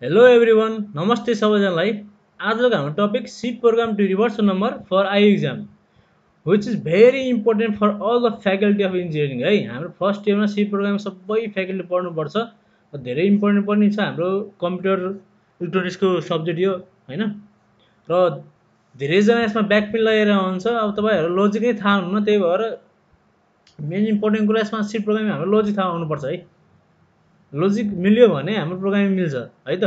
Hello everyone, Namaste सबैजनालाई। आजको हाम्रो topic C program to reverse a number for I exam, which is very important for all the faculty of engineering है। हाम्रो first इयरमा C program सबै faculty पढ्नुपर्छ। धेरै इम्पोर्टेन्ट पनि छ हाम्रो कम्प्युटर इलेक्ट्रोनिक्सको सब्जेक्ट यो हैन। र धेरैजना यसमा ब्याकपिन लगाएर हुन्छ। अब तपाईहरु लजिकै थाहा हुन्न, त्यही भएर मेन इम्पोर्टेन्ट कुरा यसमा C प्रोग्रामिङ हाम्रो लजिक थाहा हुनुपर्छ है। लजिक मिल्यो भने हाम्रो प्रोग्रामिङ मिल्छ है त।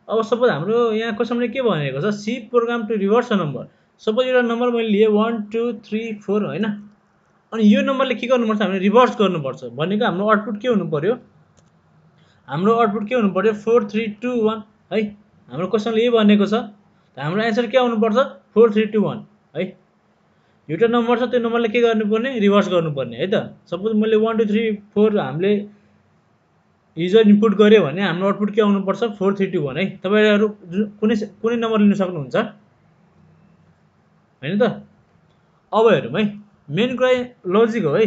अब सपोज हाम्रो यहाँ क्वेसनले के भनेको छ, C program to reverse a number. Suppose एउटा नम्बर मैले लिए 1 2 3 4 हैन, अनि यो नम्बरले के गर्नुपर्छ, हामीले रिभर्स गर्नुपर्छ भनेको हाम्रो आउटपुट के हुनु पर्यो, हाम्रो आउटपुट के हुनु पर्यो 4 3 2 1 है। हाम्रो क्वेसनले यही भनेको छ, हाम्रो एन्सर के आउनुपर्छ 4 3 2 1 है। एउटा नम्बर छ, त्यो नम्बरले के गर्नुपर्ने, रिभर्स गर्नुपर्ने है त। सपोज मैले 1 2 3 4 हामीले युजर इनपुट गर्यो भने हाम्रो आउटपुट के आउनुपर्छ 4 3 2 1 है। तपाईहरु कुनै नम्बर लिन सक्नुहुन्छ हैन त। अब हेरौँ है, मेन कुरा लजिक हो है।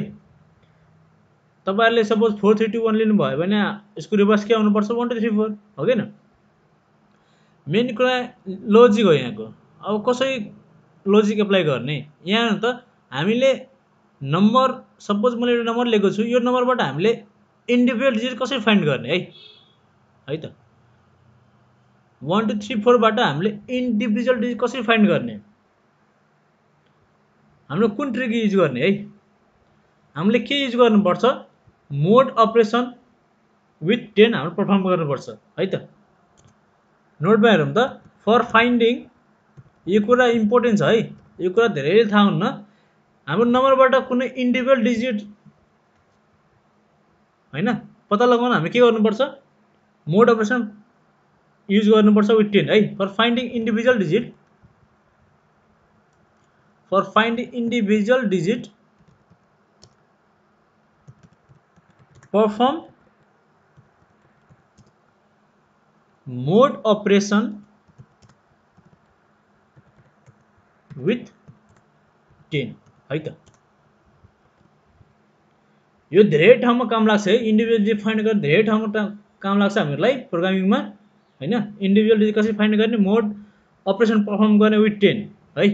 तपाईहरुले सपोज 4 3 2 1 लिनु भयो भने यसको रिभर्स के आउनुपर्छ 1 2 3 4 हो हैन। मेन कुरा लजिक हो यहाँको। अब कसरी लजिक एप्लाई गर्ने, यहाँ त हामीले नम्बर, सपोज मैले एउटा नम्बर लिएको छु, यो नम्बरबाट हामीले इन्डिभिजुअल डिजिट कसरी फाइन्ड गर्ने है त। 1 2 3 4 बाट हामीले इन्डिभिजुअल डिजिट कसरी फाइन्ड गर्ने, हाम्रो कुन ट्रिक युज गर्ने है। हामीले के युज गर्नुपर्छ, मोड अपरेसन विथ 10 हाम्रो परफर्म गर्नुपर्छ है त। नोटमा हेरौँ त, फर फाइन्डिङ, यो कुरा इम्पोर्टेन्ट छ है, यो कुरा धेरै थाहा हुन्न। हाम्रो नम्बरबाट कुनै इन्डिभिजुअल डिजिट हैन पत्ता लगाउन हामी के गर्नुपर्छ, मोड अपरेसन युज गर्नुपर्छ विथ 10 है। For finding individual digit, for finding individual digit perform mode operation with 10 है त। यो धेरै ठाउँमा काम लाग्छ है, इन्डिभिजुअल डिजिट फाइन्ड गर्न धेरै ठाउँमा काम लाग्छ हामीलाई प्रोग्रामिङमा हैन। इन्डिभिजुअल डिजिट कसरी फाइन्ड गर्ने, मोड अपरेसन परफर्म गर्ने विथ 10 है।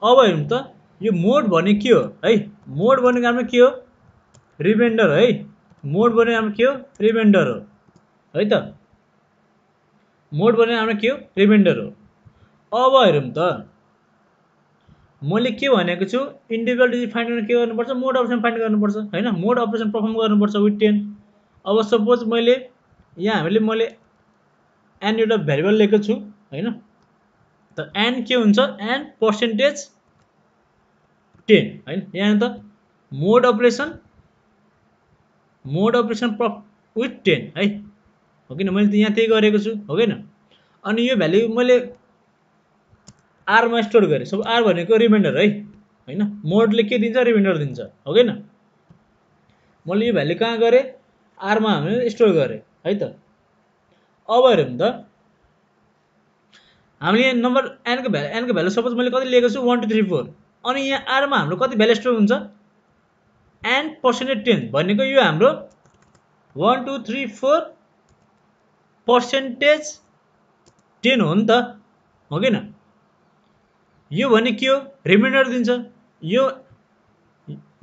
अब हेरौँ त, यो मोड भने के हो है। मोड भनेको हाम्रो के हो, रिमाइन्डर है। मोड भनेको हाम्रो के हो, रिमाइन्डर हो है त। मोड भनेको हाम्रो के हो, रिमाइन्डर हो। अब हेरौँ त, मैले के भनेको छु, इन्डिभिजुअल डिजिट फाइन्ड गर्न के गर्नुपर्छ, मोड अपरेसन फाइन्ड गर्नुपर्छ हैन। मोड अपरेसन परफर्म गर्नुपर्छ विथ 10। अब सपोज मैले यहाँ मैले एन एउटा भेरिएबल लिएको छु हैन, त एन के हुन्छ, एन पर्सेन्टेज 10 हैन। यहाँ त मोड अपरेसन विथ 10 है हो किन, मैले त यहाँ त्यही गरेको छु हो किन। अनि यो भ्यालु मैले आर मा स्टोर गरेँ। सब आर भनेको रिमाइन्डर है हैन। मोडले के दिन्छ, रिमाइन्डर दिन्छ हो किन। मैले यो भ्यालु कहाँ गरेँ, आर मा हामीले स्टोर गरेँ है त। अब हेरौँ त, हामीले यहाँ नम्बर एनको भ्यालु सपोज मैले कति लिएको छु 1 2 3 4, अनि यहाँ आर मा हाम्रो कति भ्यालु स्टोर हुन्छ, एन पर्सेन्टेज 10 भनेको यो हाम्रो 1 2 3 4 पर्सेन्टेज 10 हो नि त हो किन। यो भने के हो, रिमाइन्डर दिन्छ। यो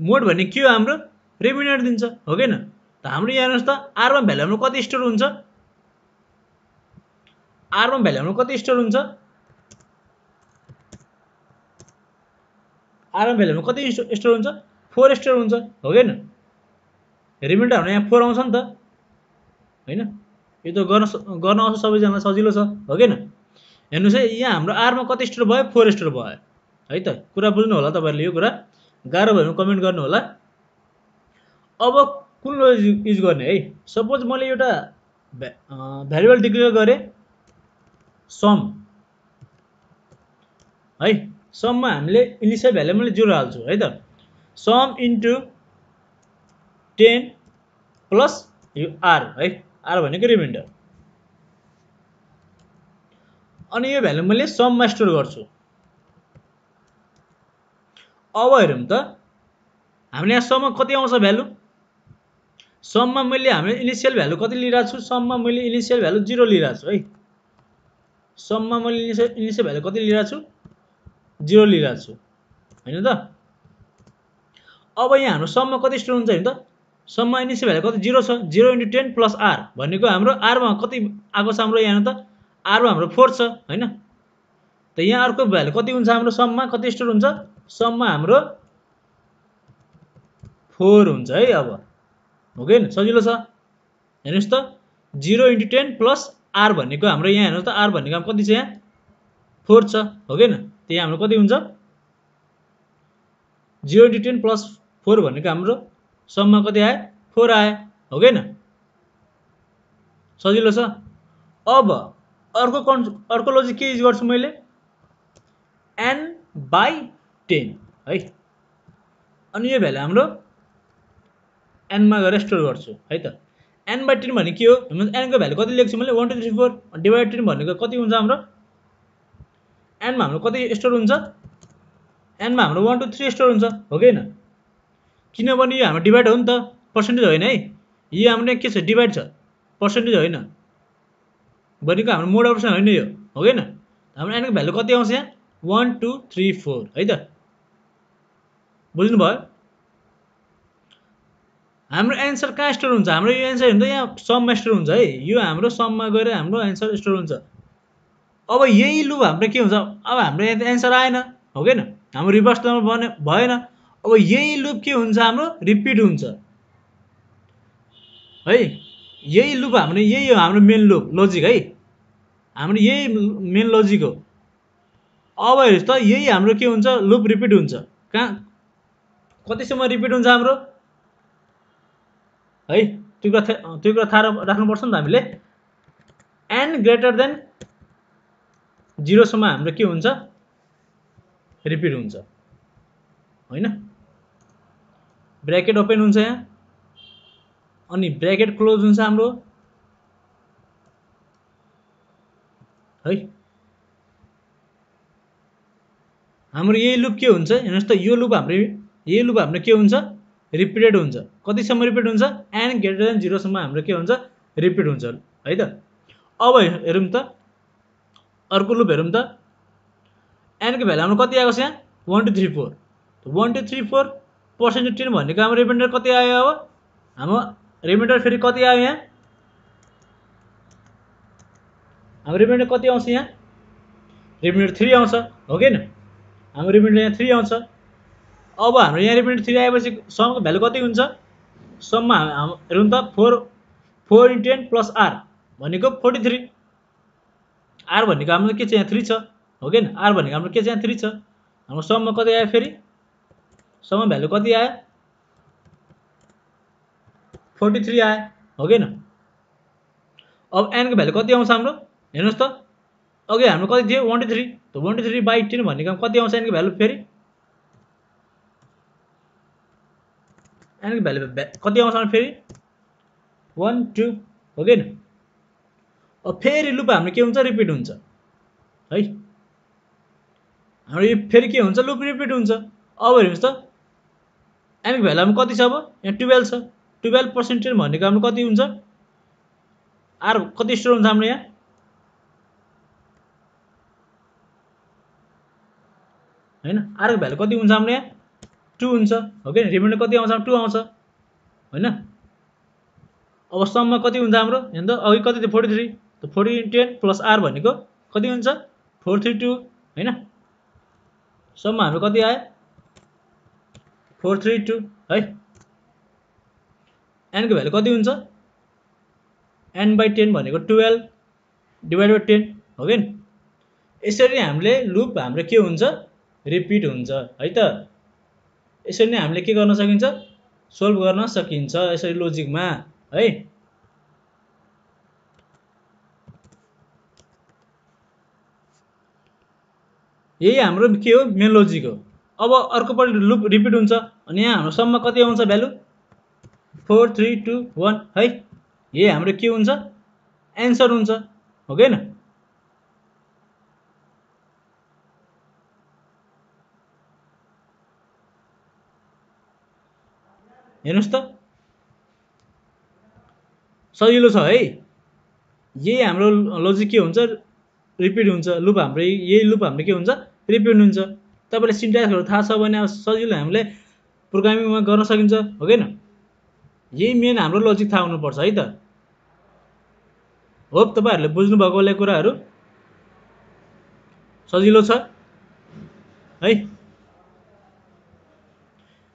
मोड भने के हो, हाम्रो रिमाइन्डर दिन्छ हो किन। त हाम्रो यहाँ हेर्नुहोस् त, आरमा भ्यालु हाम्रो कति स्टोर हुन्छ, आरमा भ्यालु हाम्रो कति स्टोर हुन्छ, आरमा भ्यालु हाम्रो कति स्टोर हुन्छ, 4 स्टोर हुन्छ हो किन। रिमाइन्डर हाम्रो यहाँ 4 आउँछ नि त हैन। यो त गर्न आउँछ सबैजनालाई, सजिलो छ हो किन। हेर्नुहोस् है, यहाँ हाम्रो आरमा कति स्टोर भयो, 4 स्टोर भयो है त। कुरा बुझ्नु होला तपाईहरुले, यो कुरा गाह्रो भयो भने कमेन्ट गर्नु होला। अब कुन लजिक युज गर्ने है। सपोज मैले एउटा भेरिएबल डिक्लेयर गरेँ सम है। सममा हामीले इनिशियल भ्यालु मैले 0 हाल्छु है त। सम इन्टु 10 प्लस यो आर है, आर भनेको रिमाइन्डर। अनि यो भ्यालु मैले सममा स्टोर गर्छु। अब हेरौँ त, हामीले यहाँ सममा कति आउँछ भ्यालु, सममा मैले हामीले इनिशियल भ्यालु कति लिइरहेको छु, सममा मैले इनिशियल भ्यालु 0 लिइरहेको छु है। सममा मैले इनिसियल भ्यालु कति लिइरहेको छु 0 लिइरहेको छु हैन त। अब यहाँ हाम्रो सममा कति स्टोर हुन्छ हेर्नु त। सममा इनिसियल भ्यालु कति 0 छ 0 * 10 + r भनेको हाम्रो r मा कति आएको छ हाम्रो यहाँ हेर्नु त r मा हाम्रो 4 छ हैन। त यहाँ अर्को भ्यालु कति हुन्छ हाम्रो सममा कति स्टोर हुन्छ सममा हाम्रो 4 हुन्छ है। अब हो कि हैन सजिलो छ हेर्नुस् त 0 * 10 + r भनेको हाम्रो यहाँ हेर्नुस् त r भनेको हाम्रो कति छ यहाँ 4 छ हो कि हैन। त यहाँ हाम्रो कति हुन्छ 0 * 10 + 4 भनेको हाम्रो सममा कति आयो 4 आयो हो कि हैन सजिलो छ। अब अर्को लजिक के युज गर्छु मैले n/10 है। अनि यो भ्यालु हाम्रो n मा गएर स्टोर गर्छु है त। n/10 भने के हो n को भ्यालु कति लेख्छु मैले 1 2 3 4 डिभाइड 10 भनेको कति हुन्छ हाम्रो n मा हाम्रो कति स्टोर हुन्छ n मा हाम्रो 1 2 3 स्टोर हुन्छ हो कि हैन। किनभने यो हाम्रो डिभाइड हो नि त पर्सेन्टेज होइन है। यो हाम्रो के छ डिभाइड छ पर्सेन्टेज होइन भनेको हाम्रो मोड अप्सन होइन यो हो कि हैन। हाम्रो n को भ्यालु कति आउँछ यहाँ 1 2 3 4 है त बुझ्नु भयो। हाम्रो एन्सर कहाँ स्टोर हुन्छ हाम्रो यो एन्सर हेर्नु त यहाँ सममा स्टोर हुन्छ है। यो हाम्रो सममा गएर हाम्रो एन्सर स्टोर हुन्छ। अब यही लुप हाम्रो के हुन्छ अब हाम्रो यहाँ एन्सर आएन हो कि हैन हाम्रो रिभर्स त भएन। अब यही लुप के हुन्छ हाम्रो रिपिट हुन्छ है। यही लुप हाम्रो यही हो हाम्रो मेन लुप लजिक है हाम्रो यही मेन लजिक हो। अब हेर्नुस् त यही हाम्रो के हुन्छ लुप रिपिट हुन्छ कहाँ कतिसम्म रिपिट हुन्छ हाम्रो है त्यो कुरा थाहा राख्नुपर्छ नि त हामीले n > 0 सम्म हाम्रो के हुन्छ रिपिट हुन्छ हैन। ब्र्याकेट ओपन हुन्छ यहाँ अनि ब्र्याकेट क्लोज हुन्छ हाम्रो है। हाम्रो यही लुप के हुन्छ हेर्नुस् त यो लुप हाम्रो यही लुप हाम्रो के हुन्छ रिपिटेड हुन्छ कतिसम्म रिपिट हुन्छ n > 0 सम्म हाम्रो के हुन्छ रिपिट हुन्छ है त। अब हेरौँ त अर्को लुप हेरौँ त n को भ्यालु हाम्रो कति आएको छ यहाँ 1 2 3 4 1 2 3 4 पर्सेन्टेज 10 भनेको हाम्रो रिमाइन्डर कति आयो अब हाम्रो रिमाइन्डर फेरि कति आयो यहाँ हाम्रो रिमाइन्डर कति आउँछ यहाँ रिमाइन्डर 3 आउँछ हो कि हैन हाम्रो रिमाइन्डर यहाँ 3 आउँछ। अब हाम्रो यहाँ रिमाइन्डर 3 आएपछि समको भ्यालु कति हुन्छ सममा हेरौँ त 4 * 10 + r भनेको 43 r भनेको हाम्रो के छ यहाँ 3 छ हो कि हैन r भनेको हाम्रो के छ यहाँ 3 छ। हाम्रो सममा कति आयो फेरि सममा भ्यालु कति आयो 43 आयो हो कि हैन। अब n को भ्यालु कति आउँछ हाम्रो हेर्नुस् त अघि हाम्रो कति थियो 1 2 3 त 1 2 3/10 भनेको कति आउँछ n को भ्यालु फेरि n को भ्यालु कति आउँछ फेरि 1 2 हो कि हैन। अब फेरि लुप हाम्रो के हुन्छ रिपिट हुन्छ है हाम्रो यो फेरि के हुन्छ लुप रिपिट हुन्छ। अब हेर्नुस् त n को भ्यालु हाम्रो कति छ अब यहाँ 12 छ 12% भनेको हाम्रो कति हुन्छ r कति स्टोर हुन्छ हाम्रो यहाँ हैन r को भ्यालु कति हुन्छ हाम्रो यहाँ 2 हुन्छ हो कि रिमाइन्डर कति आउँछ 2 आउँछ हैन। अब सममा कति हुन्छ हाम्रो हेर्नु त अघि कति थियो 43 त 40 * 10 + r भनेको कति हुन्छ 432 हैन। सममा हाम्रो कति आयो 432 है। n को भ्यालु कति हुन्छ n/10 भनेको 12 / 10 हो कि हैन। यसरी हामीले लुप हाम्रो के हुन्छ रिपिट हुन्छ है त। यसरी नै हामीले के गर्न सकिन्छ सोल्भ गर्न सकिन्छ यसरी लजिकमा है। यही हाम्रो के हो मेन लजिक हो। अब अर्को पल्ट लुप रिपिट हुन्छ अनि यहाँ हाम्रो सममा कति आउँछ भ्यालु 4 3 2 1 है। यही हाम्रो के हुन्छ एन्सर हुन्छ हो कि हैन। हेर्नुस् त सजिलो छ है। यही हाम्रो लजिक के हुन्छ रिपिट हुन्छ, लुप हाम्रो यही लुप हाम्रो के हुन्छ रिपिट हुन्छ। तपाईँले सिन्ट्याक्सहरू थाहा छ भने अब सजिलो हामीले प्रोग्रामिङमा गर्न सकिन्छ, हो किन? यही मेन हाम्रो लजिक थाहा हुनुपर्छ है त। होप तपाईँहरूले बुझ्नुभएको होला कुराहरू, सजिलो छ है।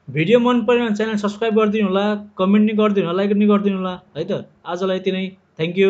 भिडियो मन पऱ्यो भने च्यानल सब्सक्राइब गरिदिनु होला, कमेन्ट नि गरिदिनु होला, लाइक नि गरिदिनु होला है त। आजलाई यति नै, थ्याङ्क यू।